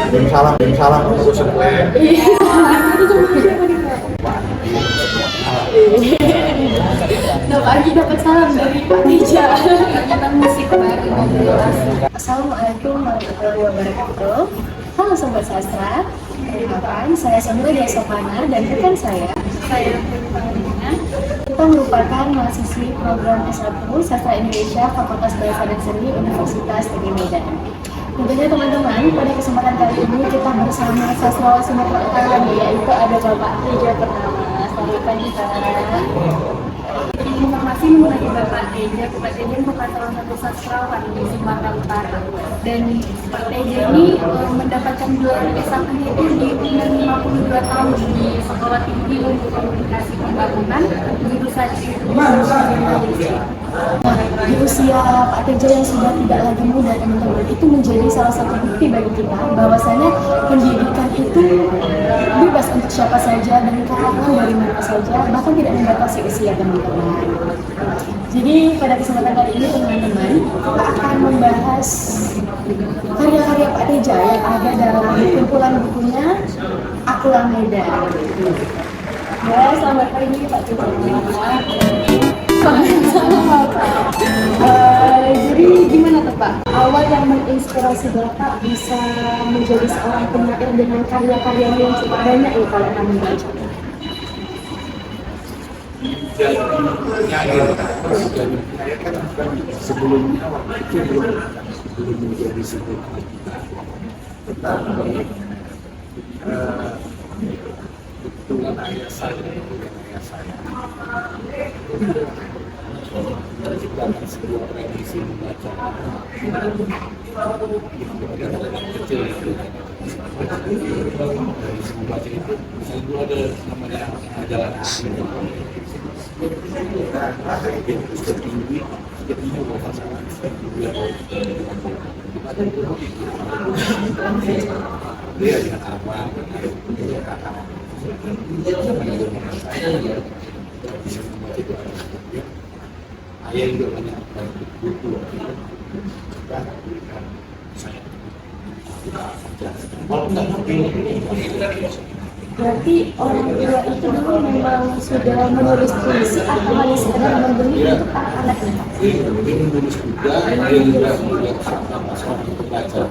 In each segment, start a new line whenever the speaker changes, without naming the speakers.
salam untuk semua.
Nah, pagi dapat salam dari Pak Teja tentang musik baru. Assalamualaikum warahmatullahi wabarakatuh. Halo Sobat Sastra, perkenalkan saya Samira Diasopana dan rekan saya Purwina. Kita merupakan mahasiswi program S1 Sastra Indonesia Fakultas Bahasa dan Seni Universitas Negeri Medan. Tentunya teman-teman, pada kesempatan kali ini kita bersama sastrawan Sumatera Utara, yaitu ada Bapak Teja Purnama. Selamat pagi Pak. Informasi mengenai Bapak Teja merupakan salah satu sastrawan di Sumatera Utara, dan Pak Teja ini mendapatkan gelar S1 itu di umur 52 tahun di Sekolah Tinggi Ilmu Komunikasi Pembangunan jurusan jurnalistik. Nah, di usia Pak Teja yang sudah tidak lagi muda, teman-teman, itu menjadi salah satu bukti bagi kita bahwasanya pendidikan itu bebas untuk siapa saja dan kalangan dari mana saja, bahkan tidak membatasi usia, teman-teman. Jadi pada kesempatan kali ini, teman-teman, kita akan membahas karya-karya Pak Teja yang ada dalam kumpulan bukunya Akulah Medan. Ya, selamat pagi Pak Teja. Jadi gimana tuh Pak? Awal yang menginspirasi Bapak bisa menjadi seorang penyair dengan karya-karyanya yang cukup banyak ya kalau kami baca.
Sebelum menjadi sebuah tetapi betul ayah saya menciptakan sebuah tradisi membaca kecil dari membaca itu. Misalnya dulu ada namanya majalah setinggi kalau salah dia dengan apa ayah juga banyak buku saya walaupun nggak ngerti.
Berarti orang tua itu dulu memang sudah menulis puisi atau hanya sekedar membeli untuk anak-anaknya?
Dia menulis juga, dia juga melihat masalah untuk baca.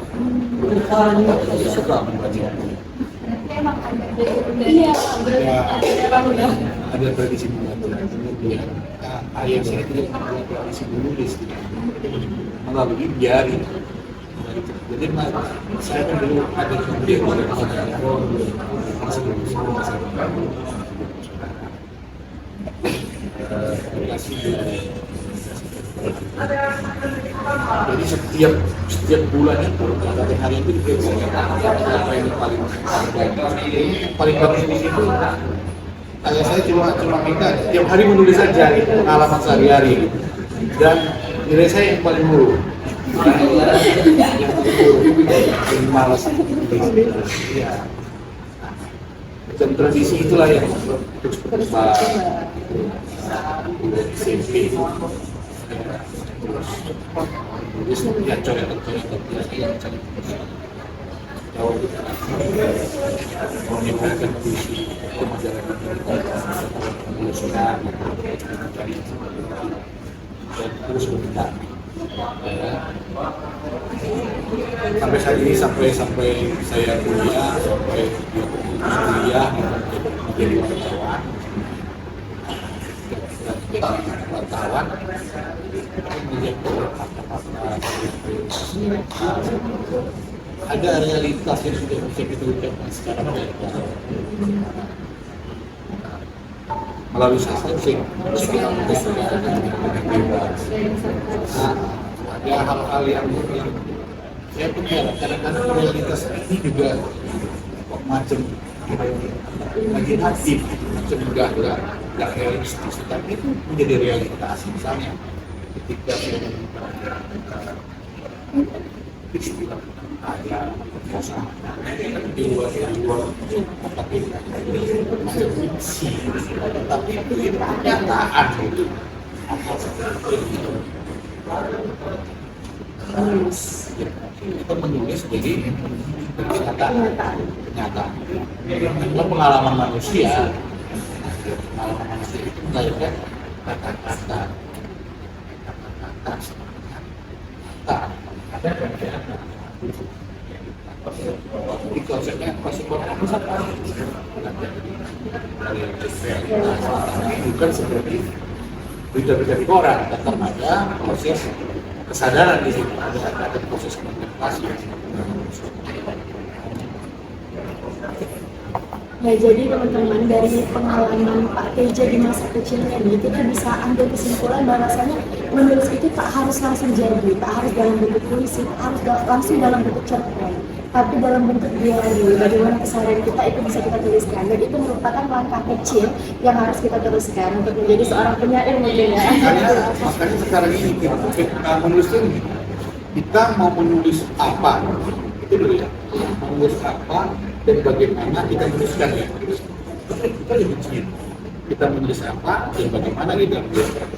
Dia suka membaca.
Berarti emang ada
tradisi membaca. Kemudian ayah saya tidak punya tradisi menulis, melalui diari. Jadi saya kan dulu ada kemudian jadi setiap bulan itu dari hari itu diperiksa apa yang paling baik. Paling bagus di situ ayah saya cuma minta tiap hari menulis saja pengalaman sehari-hari dan nilai saya yang paling buruk. Yang malas ya. Dan tradisi itulah yang terus SMP terus ya coret-coret yang cari jauh menyebarkan puisi ke masyarakat dan terus bergerak. Sampai saat ini sampai saya kuliah sampai kuliah menjadi wartawan ada realitas yang sudah bisa kita ucapkan secara melalui sastra sing ada hal-hal yang saya pun heran kadang-kadang realitas ini juga macam lagi aktif macam enggak realistis, tapi itu menjadi realitas. Misalnya ketika saya istilah ada perkosaan di luar tapi itu kenyataan itu
menulis.
Kita menulis jadi kenyataan. Karena pengalaman manusia itu melahirkan kata-kata. Di konsepnya masih bukan seperti berita-berita di koran, tetap ada proses kesadaran di situ, ada proses kontemplasi.
Nah, jadi teman-teman, dari pengalaman Pak Teja di masa kecilnya ini, kita bisa ambil kesimpulan bahwasanya menulis itu tak harus langsung jadi, tak harus dalam bentuk puisi, tak harus langsung dalam bentuk cerpen, tapi dalam bentuk diary. Bagaimana keseharian kita itu bisa kita tuliskan, dan itu merupakan langkah kecil yang harus kita teruskan untuk menjadi seorang penyair mungkin ya.
Makanya sekarang ini kita menulis itu, kita mau menulis apa, itu dulu ya, menulis apa dan bagaimana kita menuliskan ya. Kita lebih kecil, kita menulis apa dan bagaimana kita menuliskan.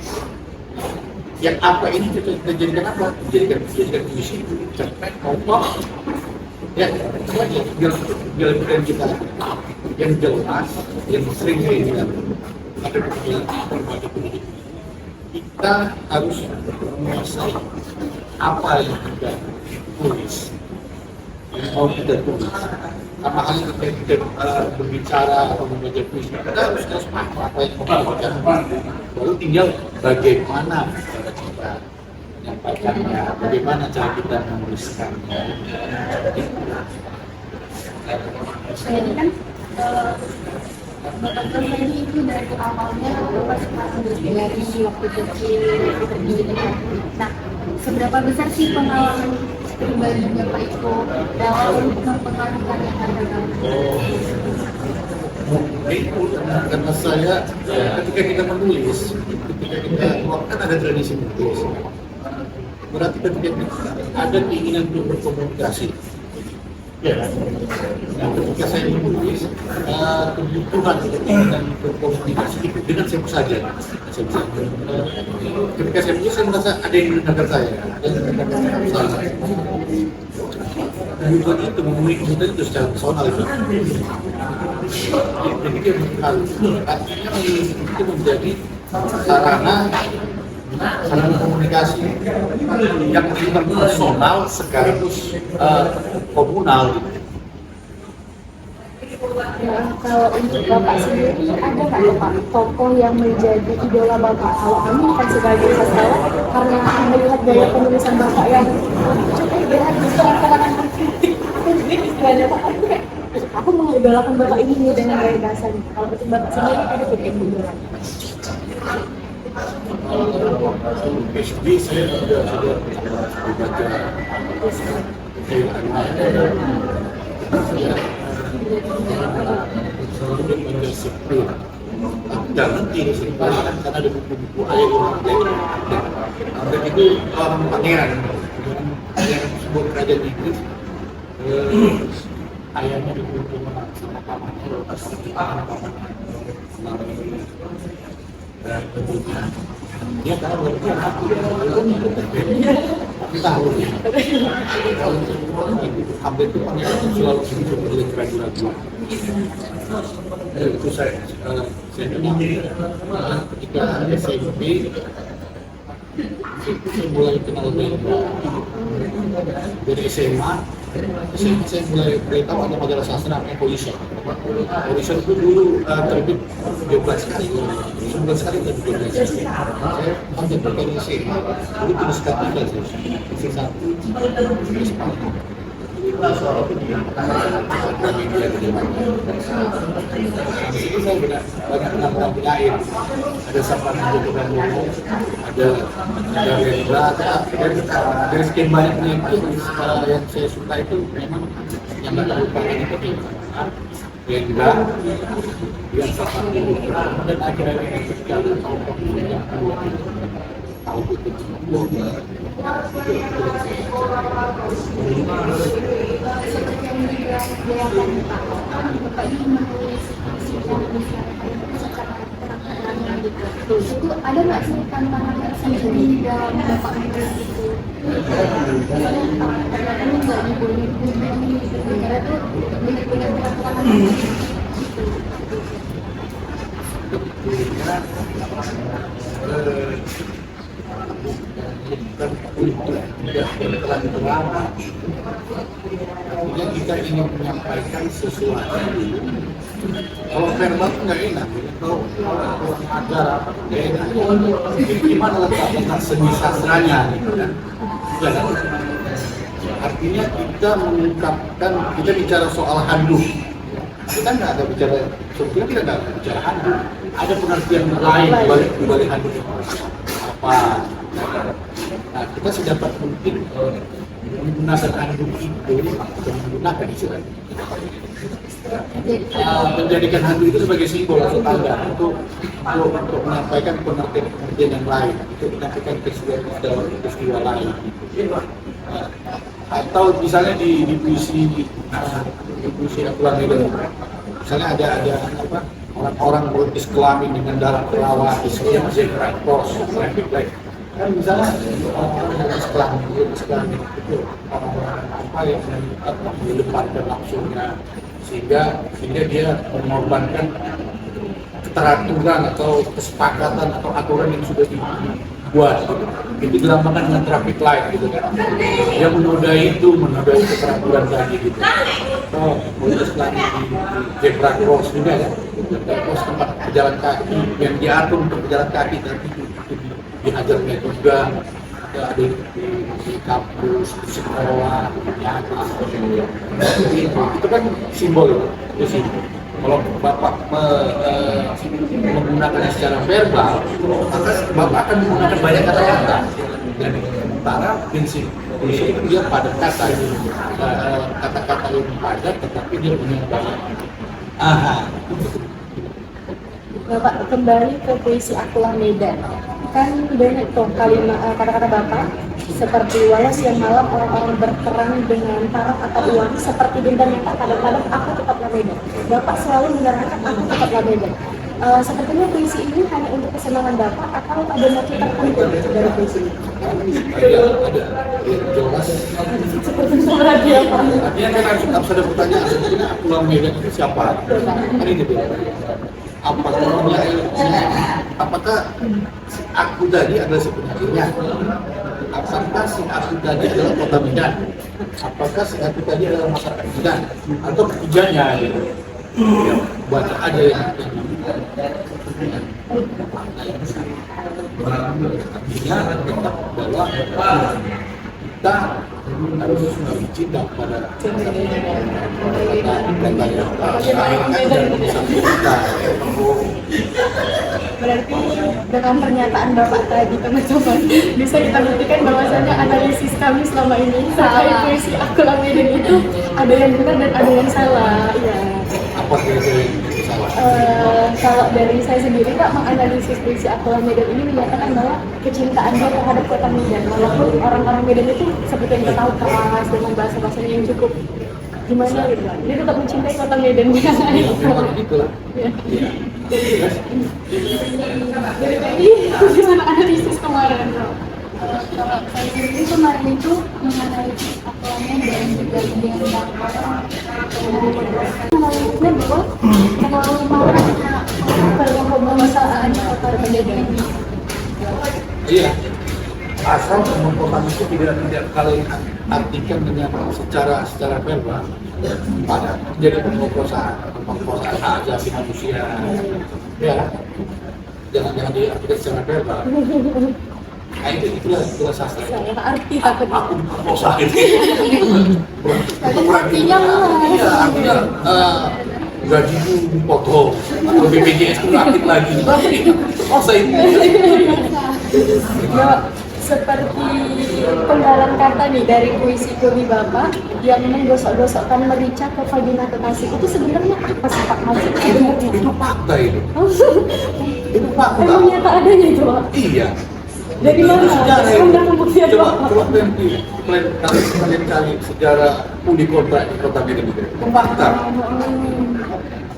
Yang apa ini kita jadikan apa? Jadikan puisi, cerpen, contoh. Ya, itu aja. Biar kita yang jelas, yang sering kita ada berbagai pendidik. Kita harus menguasai apa yang kita tulis, yang mau kita tulis. Sama halnya kita berbicara atau membaca puisi, kita harus paham apa yang mau kita bicarakan. Lalu tinggal bagaimana cara kita menyampaikannya, bagaimana cara kita menuliskannya.
Jadi kan Bapak tadi itu dari awalnya Bapak suka menulis dari waktu kecil pergi dengan. Nah, seberapa besar sih pengalaman pribadinya Pak Iko dalam mempengaruhi yang ada dalam
Itu karena saya ketika kita menulis, ketika kita kan ada tradisi menulis, berarti ketika kita ada keinginan untuk berkomunikasi. Ya, nah, ketika saya menulis, kebutuhan keinginan berkomunikasi itu dengan siapa saja. Ketika saya menulis, saya merasa ada yang mendengarkan saya, ada yang mendengarkan saya. Kebutuhan itu memenuhi kebutuhan itu secara personal itu. Jadi dia artinya itu menjadi sarana komunikasi yang bersifat personal sekaligus komunal gitu.
Nah, kalau untuk Bapak sendiri ada nggak Pak tokoh yang menjadi idola Bapak? Kalau kami kan sebagai sastrawan karena melihat gaya penulisan Bapak yang cukup berat gitu, kadang-kadang aku jadi istilahnya Pak, aku mengidolakan Bapak ini dengan gaya bahasanya. Kalau untuk Bapak sendiri ada tidak yang idola?
SD saya sudah membaca jangan tidak simpan karena ada buku-buku ayat dan itu pangeran sebuah kerajaan Inggris ayahnya dihukum sama pamannya dan kemudian dia tahu dia tahu hampir itu pangeran selalu hidup oleh ragu-ragu. Itu saya kenal ketika SMP saya mulai kenal Belanda. Dari SMA saya mulai tahu ada majalah sastra namanya Polisi. Polisi itu dulu terbit 12 kali, 19 kali terbit 12 kali. Saya hampir berkali SMA, dulu tulis ketiga sih, satu, tulis Spanyol. Di situ saya banyak kenal penyair, ada Sapardi Djoko Damono, ada Rendra, dari sekian banyaknya itu yang saya suka itu memang yang nggak terlupakan itu Rendra, yang Sapardi Djoko Damono, dan akhirnya ketika tahun-tahun yang tahun itu
seperti yang dijelaskan Bapak ini menulis secara secara terang-terangan gitu. Itu ada nggak sih tantangan tersendiri dalam Bapak menulis itu? Karena kan nggak dibolehin gitu, karena tuh benar-benar peraturan gitu.
Bukan untuk tidak berterang-terang, artinya kita ingin menyampaikan sesuatu. Kalau verbal itu nggak enak, kalau kurang ajar nggak enak. Gimana letak seni sastranya, gitu kan? Ya, kan? Artinya kita mengungkapkan, kita bicara soal handuk. Kita nggak ada bicara, sebetulnya kita nggak ada bicara handuk. Ada pengertian lain di balik handuk itu apa? Nah, kita sedapat mungkin menggunakan handuk itu atau menggunakan istilah menjadikan handuk itu sebagai simbol atau tanda untuk menyampaikan pengertian yang lain, untuk menyampaikan peristiwa lain. Atau misalnya di puisi Abdullah Medan, misalnya ada apa, orang-orang berotis kelamin dengan darah perawat, isinya masih cross, traffic light. Kan misalnya orang-orang berotis kelamin itu orang-orang apa yang dilemparkan langsungnya, sehingga dia mengorbankan keteraturan atau kesepakatan atau aturan yang sudah dibuat gitu. Itu dilambangkan dengan traffic light gitu kan. Dia menodai keteraturan tadi gitu. Oh, boleh sekali di zebra cross juga ya. Zebra cross tempat pejalan kaki yang diatur untuk pejalan kaki, tapi itu dihajarnya juga. Ada di kampus, di sekolah, itu kan simbol itu sih. Kalau Bapak menggunakannya secara verbal, maka Bapak akan menggunakan banyak kata-kata. Dan sementara prinsip itu dia padat kata, kata-kata yang padat, tetapi dia punya banyak.
Bapak kembali ke puisi Akulah Medan. Kan banyak tuh kalimat kata-kata Bapak seperti walau siang malam orang-orang berperang dengan taraf atau uang seperti bintang yang tak kadang-kadang aku tetaplah Medan. Bapak selalu menerangkan aku tetaplah Medan. Sepertinya puisi ini hanya untuk kesenangan Bapak atau ada motif tertentu dari puisi ini?
Ada, jelas.
Seperti itu lagi ya Pak.
Artinya kan harus ada pertanyaan, sebenarnya Akulah Medan itu siapa? Kan ini gitu. Apakah si aku tadi adalah si penyanyinya? Apakah si aku tadi adalah kota Medan? Apakah si aku tadi adalah masyarakat Medan? Atau ketiganya gitu? Ya, baca aja yang artinya tetap bahwa kita harus cinta pada
Berarti dengan pernyataan Bapak tadi teman-teman bisa kita buktikan bahwasanya analisis kami selama ini terkait puisi Akulah Medan itu ada yang benar dan ada yang salah. Ya.
Apa kira-kira yang salah?
Kalau dari saya sendiri Pak menganalisis puisi Akulah Medan ini menyatakan bahwa kecintaan dia terhadap kota Medan, walaupun orang-orang Medan itu seperti yang kita tahu keras dengan bahasa-bahasanya yang cukup gimana gitu, dia tetap mencintai kota Medan.
Memang itulah.
Dari tadi gimana analisis kemarin? Kalau saya sendiri kemarin itu menganalisis Akulah Medan juga dengan analisisnya bahwa terlalu maraknya pemerkosaan kota Medan.
Iya, asal pemerkosaan itu tidak kalian artikan dengan secara verbal, pada jadi pemerkosaan hak asasi manusia, ya jangan diartikan secara verbal. Nah itulah sastra.
Saya arti takut
Aku pemerkosa ini.
artinya
Iya, artinya gajimu dipotong atau BPJS itu aktif lagi. Tapi pemerkosa itu.
ya, seperti penggalan kata nih dari puisi Kurni Bapak yang menggosok-gosokkan merica ke vagina kekasih, itu sebenarnya apa sih Pak maksudnya?
Itu fakta itu. Itu fakta.
Emang nyata adanya itu Pak?
Iya.
Dari mana? Anda pembuktian Bapak?
Coba kalian cari sejarah uni kota di kota Medan itu. Itu fakta.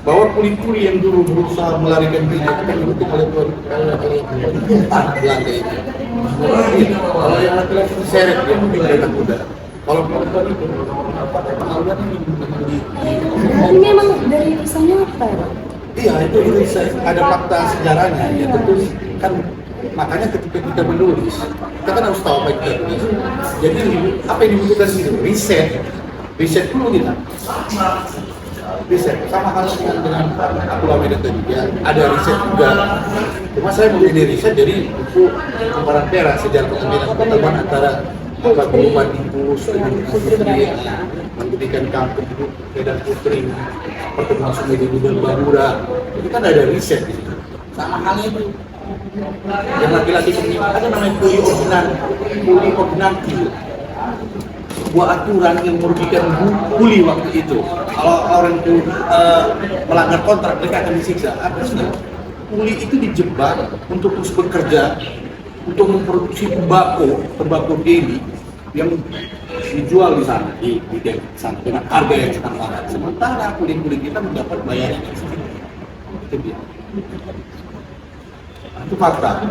bahwa kuli-kuli yang dulu berusaha melarikan diri itu kan dihukum oleh Belanda itu. Kalau yang laki-laki diseret dia mungkin kereta kuda. Kalau perempuan itu pengawalnya
Tapi memang dari tulisannya apa ya?
iya itu ada fakta sejarahnya. Ya tentu kan makanya ketika kita menulis kita kan harus tahu apa yang kita tulis. Jadi apa yang dibutuhkan itu riset dulu kita. Riset sama halnya dengan aku Medan tadi ya ada riset juga. Cuma saya memilih riset jadi buku kumparan perak sejarah pertemuan antara Bupati Bus dengan Putri mendirikan kampung Medan Putri, pertemuan Sumedi dan Madura. Itu kan ada riset di situ. Sama halnya itu yang laki-laki ini ada namanya kuli ordinanti, sebuah aturan yang merugikan kuli waktu itu. Kalau orang itu melanggar kontrak mereka akan disiksa. Apa sih? Kuli itu dijebak untuk terus bekerja untuk memproduksi tembakau daily yang dijual di sana di sana dengan harga yang sangat mahal. Sementara kuli-kuli kita mendapat bayaran yang sedikit. Itu dia. Itu fakta.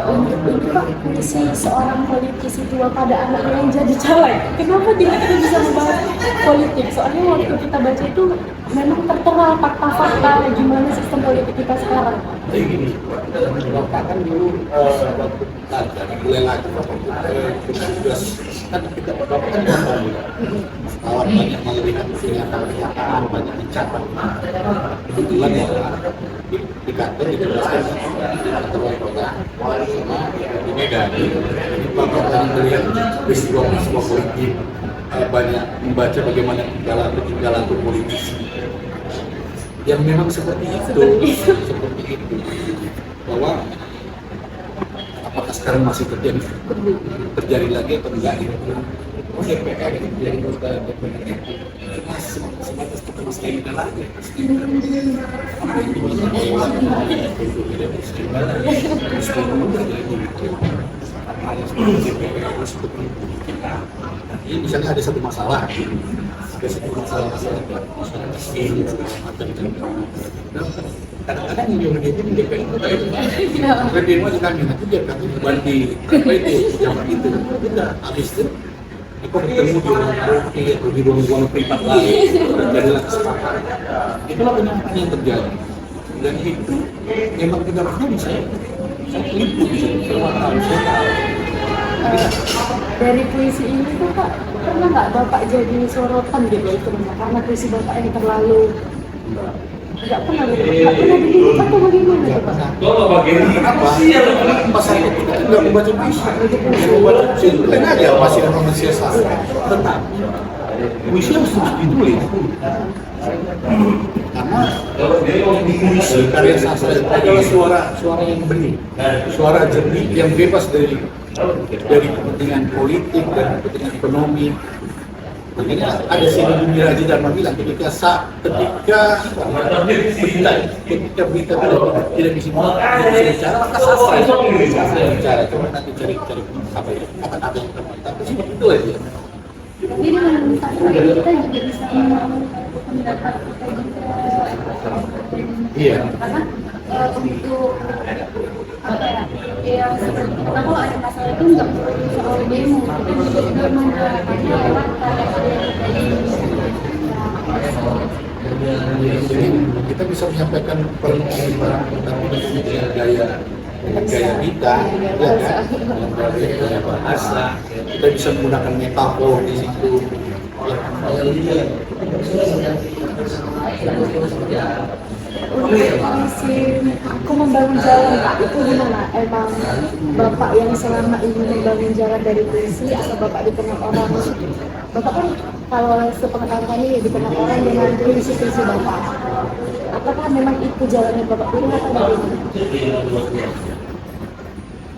Untuk itu Pak, si seorang politisi tua pada anaknya yang jadi caleg, kenapa tidak kita bisa membahas politik? Soalnya waktu kita baca itu memang tertera fakta-fakta gimana sistem politik kita sekarang.
Jadi gini, Bapak kan dulu waktu mulai lagi Bapak bertugas kan kita Bapak kan kawan banyak melihat kenyataan banyak mencatat. Kebetulan ya di kantor ditugaskan di kantor wali kota sama di Medan. Jadi Bapak banyak melihat peristiwa politik, banyak membaca bagaimana tinggal politisi yang memang seperti itu, bahwa apakah sekarang masih terjadi lagi atau enggak gitu. DPR itu jadi DPR sebatas tugas kita lagi. Ini misalnya ada satu masalah kadang-kadang yang dia pun DPR itu kayak itu demo aja kami nanti biar kami bantu apa itu zaman itu tidak habis itu kok ketemu di ruang kopi atau di ruang privat lagi jadilah kesepakatan itulah penyampaian yang terjadi dan itu memang tidak pernah bisa liput bisa tahu
dari puisi ini tuh Pak, pernah nggak Bapak jadi sorotan gitu istilahnya karena puisi Bapak yang terlalu nggak pernah gitu, nggak pernah dilihat atau bagaimana gitu Pak?
Kenapa? Masyarakat kita nggak membaca puisi, itu kan ada masih manusia sastra, tetapi puisi harus terus ditulis karena puisi karya sastra itu adalah suara yang bening, suara jernih yang bebas dari kepentingan politik dan kepentingan ekonomi. Makanya ada sini Miraji Dharma bilang ketika berita tidak bisa bicara maka sastra yang bicara. Coba nanti cari apa itu akan ada yang tapi seperti itu aja.
Jadi menurut saya kita juga bisa mendapat kita juga.
Iya.
Karena untuk apa ya seperti kita kalau ada masalah itu nggak perlu soal demo, tapi juga mendaratnya lewat karya-karya
Jadi kita bisa menyampaikan permintaan tapi dengan gaya kita, ya kan? Gaya bahasa, kita bisa menggunakan metafor di situ.
Aku membangun jalan Pak, itu gimana? Emang Bapak yang selama ini membangun jalan dari puisi atau Bapak dikenal orang? Bapak kan kalau sepengetahuan kami dikenal orang dengan puisi-puisi Bapak. Apakah memang itu jalannya Bapak pilih atau bagaimana?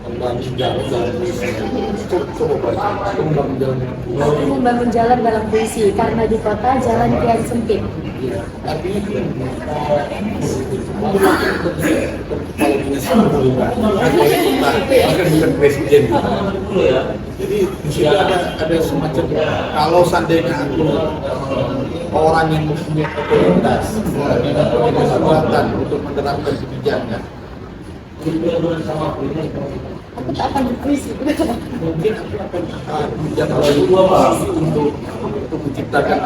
Membangun jalan dalam puisi. Coba baca,
Membangun jalan dalam puisi karena di kota jalan kian sempit.
Artinya kalau puisi bukan presiden. Jadi di situ ada semacam, kalau seandainya aku orang yang mempunyai otoritas, orang yang mempunyai kekuatan untuk menerapkan kebijakan,
Aku tak akan berpuisi.
mungkin aku akan menjaga posisi untuk menciptakan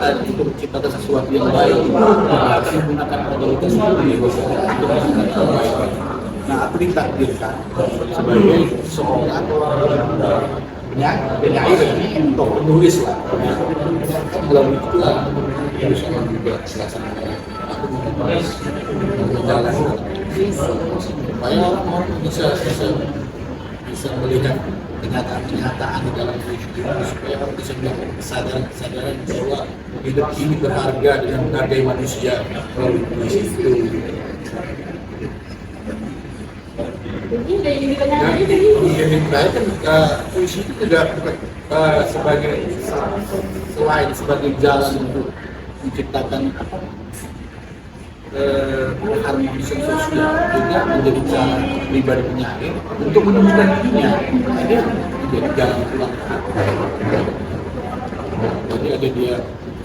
sesuatu yang baik, akan menggunakan otoritas itu untuk melakukan kebaikan. Nah, aku ditakdirkan sebagai seorang penyair atau penulis lah. Melalui itulah bisa juga melaksanakan menjalankan supaya orang bisa melihat kenyataan di dalam hidup ini, supaya orang bisa melihat kesadaran bahwa hidup ini berharga dengan menghargai manusia melalui puisi itu.
Jadi dari ini
Dan menjadi kan puisi itu juga sebagai selain sebagai jalan untuk menciptakan harmonisan sosial, juga menjadi cara pribadi penyair untuk menemukan dirinya. Ada menjadi jalan pulang. Jadi ada dia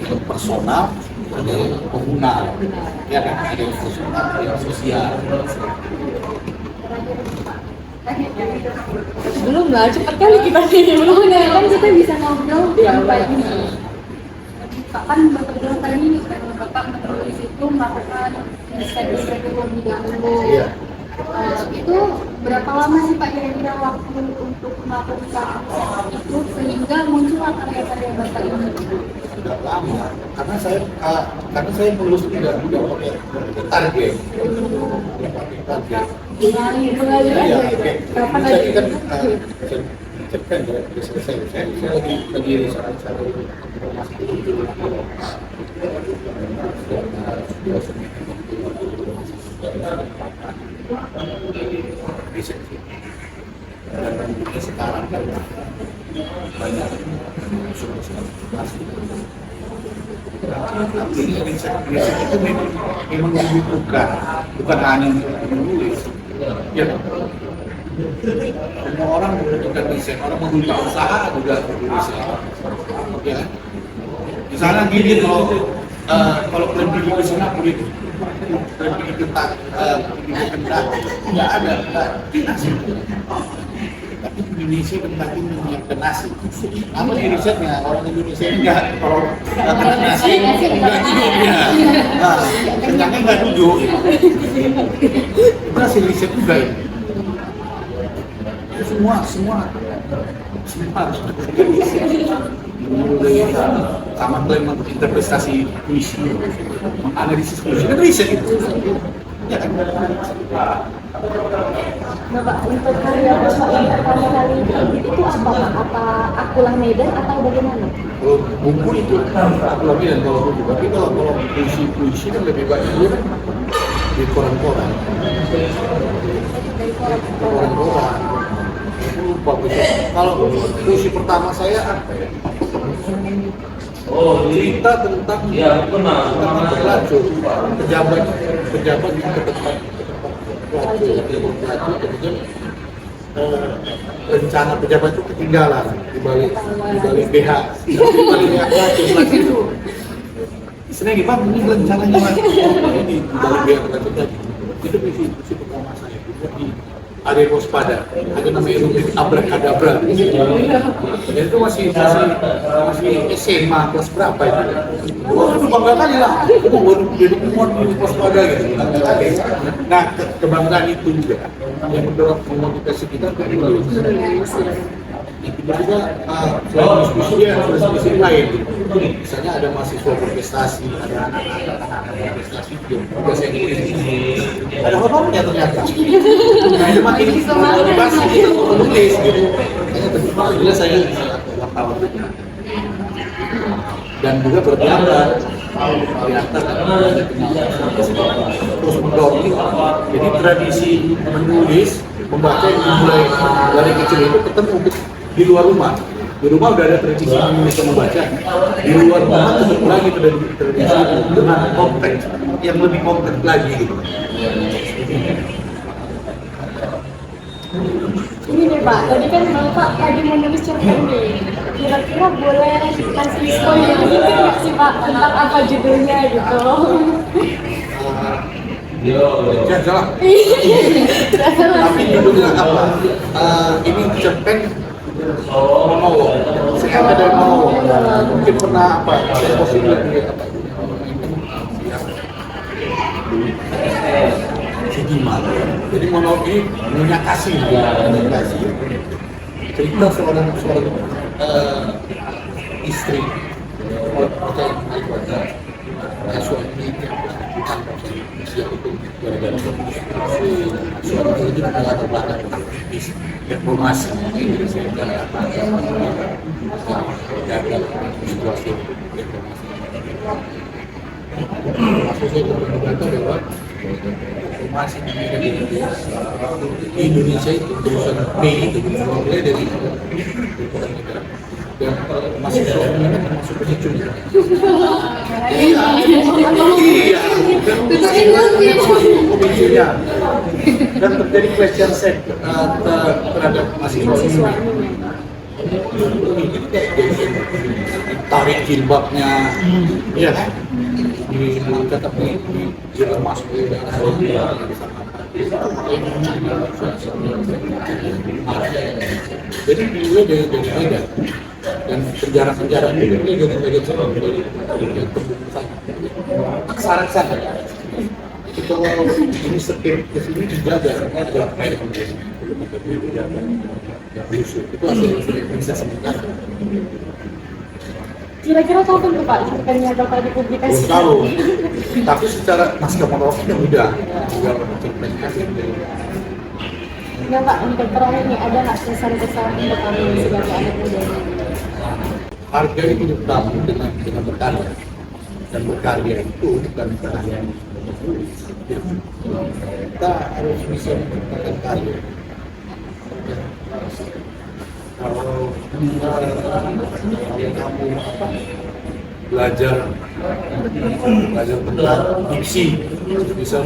yang personal, ada yang komunal, ya kan? Ada yang personal, ada yang sosial.
Belum lah, cepat kali kita ini. Belum kan kita bisa ngobrol tanpa ini. Kan Bapak bilang tadi Bapak menulis itu melakukan riset terlebih dahulu.
Iya.
Itu berapa lama sih Pak kira-kira waktu untuk melakukan itu sehingga muncullah karya-karya Bapak ini?
Tidak lama, karena saya menulis tidak pakai target.
Mengalir aja gitu. Kapan aja?
Saya kan kan selesai. Saya lagi riset dan sekarang kan banyak artinya riset itu memang dibutuhkan, bukan hanya untuk menulis. Ya, semua orang membutuhkan riset, orang membuka usaha juga butuh riset. Ya, misalnya gini, kalau lebih di Singapura itu lebih ketat, nggak ada nasi. Tapi Indonesia tetapi menyiapkan nasi. Apa di risetnya orang Indonesia ini nggak, kalau nggak kena nasi nggak hidupnya. Nah, kenyangnya nggak duduk. Itu hasil riset juga ini. Semua harus sama dalam interpretasi puisi, menganalisis puisi, kan riset itu. Ya kan?
Bapak, untuk karya Bapak yang pertama kali itu apa Pak? Apa Akulah Medan atau bagaimana?
Kalau buku itu aku lagi dan kalau buku, tapi kalau puisi kan lebih banyak dia kan di koran-koran. Koran-koran. Aku lupa betul. Kalau puisi pertama saya apa ya? Cerita tentang pelacur, pejabat yang ke tempat pelacur, kemudian rencana pejabat itu ketinggalan di balik BH, di balik pelacur itu. Istilahnya gimana? Ini rencananya di balik BH pelacur tadi. Itu puisi pertama saya. Ada yang waspada, ada namanya rumit abrakadabra. Dan itu masih SMA kelas berapa itu? Wah, itu bangga kali lah. Itu baru jadi umur waspada gitu. Nah, kebanggaan itu juga yang mendorong memotivasi kita untuk menulis. Tiba-tiba selain diskusi dia ada diskusi lain. Misalnya ada mahasiswa berprestasi, ada anak-anak berprestasi yang juga saya tulis. Ada horornya ternyata. Nah, itu makin motivasi kita untuk menulis gitu. Jelas saya wartawan dan juga berkelihatan terus mendorong. Jadi tradisi menulis, membaca yang dimulai dari kecil itu ketemu di luar rumah. Di rumah udah ada tradisi menulis dan membaca. Di luar rumah tetap lagi tradisi itu dengan konteks yang lebih kompleks lagi gitu.
Ini nih Pak, tadi kan Bapak tadi menulis cerpen nih. Kira-kira boleh kasih spoiler dikit nggak sih Pak tentang apa judulnya gitu?
Ya salah.
Tidak salah.
Tapi judulnya apa? Ini cerpen monolog. Saya ada dari monolog. Mungkin pernah apa? Saya posting lagi apa? Gimana? Jadi monolog ini punya kasih, cerita seorang istri suami siap itu gara-gara suami itu adalah terbelakang reformasi Indonesia gagal situasi reformasi. Maksud saya berkata bahwa reformasi di Indonesia itu terusan P itu mulai dari dan masih soalnya termasuk pemicunya. Iya, pemicunya. Dan terjadi question set terhadap mahasiswa. Tarik jilbabnya, ya, diangkat tapi masuk ke daerah. Jadi dia dari Medan dan penjara-penjara itu dia dari Medan sama dari aksara-aksara. Itu ini setir ke sini dijaga ada air itu hasil bisa sebentar.
Kira-kira kapan tuh Pak cerpennya Bapak dipublikasi?
Belum tahu. Tapi secara naskah monolognya udah cerpennya.
Ya Pak, untuk terakhir nih ada nggak kesan-kesan untuk kami sebagai anak muda?
Hargai hidup kamu dengan berkarya, dan berkarya itu bukan karya. Kita harus bisa menciptakan karya. Kalau kamu belajar tentang diksi, bisa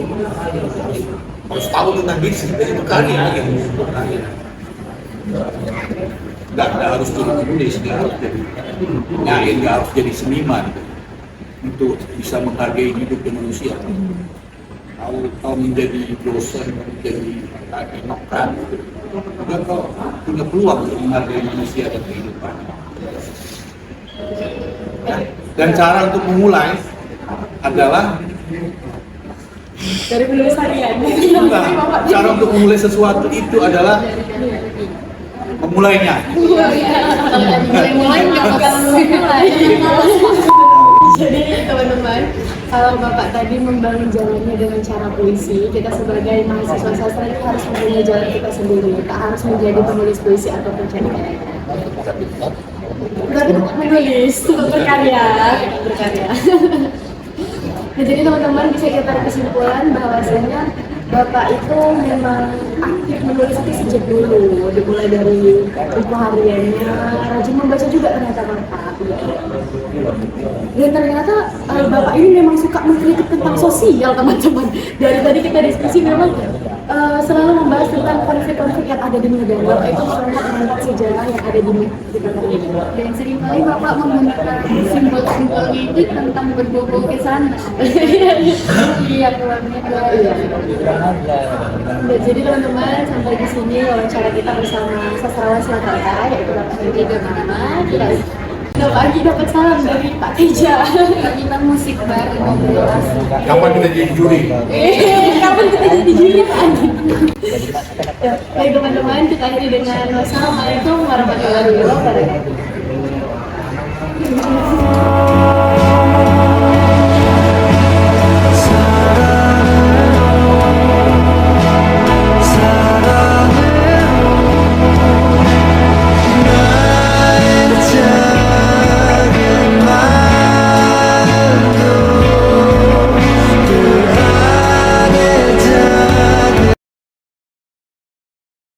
harus tahu tentang diksi, jadi berkarya yang berkarya. Nggak harus jadi penulis, nggak harus jadi nyair, nggak harus jadi seniman untuk bisa menghargai hidup manusia. Kalau menjadi dosen, menjadi teknokrat, dan kau punya peluang untuk menghargai manusia dan kehidupan. Dan cara untuk memulai adalah
dari penulis harian.
cara untuk memulai sesuatu itu adalah memulainya.
Mulai nggak bakal mulai. Jadi teman-teman, kalau Bapak tadi membangun jalannya dengan cara puisi, kita sebagai mahasiswa sastra itu harus mempunyai jalan kita sendiri. Tak harus menjadi penulis puisi atau pencerita. Menulis, berkarya. Nah, jadi teman-teman bisa kita tarik kesimpulan bahwasanya Bapak itu memang aktif menulis itu sejak dulu, dimulai dari buku hariannya, rajin membaca juga ternyata Bapak. Dan ternyata Bapak ini memang suka mengkritik tentang sosial teman-teman. Dari tadi kita diskusi memang selalu membahas tentang konflik-konflik yang ada di negara. Bapak itu sangat mengangkat sejarah yang ada di negara ini. Dan seringkali Bapak menggunakan simbol-simbol ini tentang berbau kesana. Iya, keluarnya. Jadi teman-teman, sampai di sini wawancara kita bersama sastrawan Surakarta, yaitu Bapak Teja Manama. Kita pagi dapat salam dari Pak Teja. Kita musik baru komunitas.
Kapan kita jadi juri?
Kapan kita jadi juri? Baik teman-teman, kita akhiri dengan wassalamualaikum warahmatullahi wabarakatuh.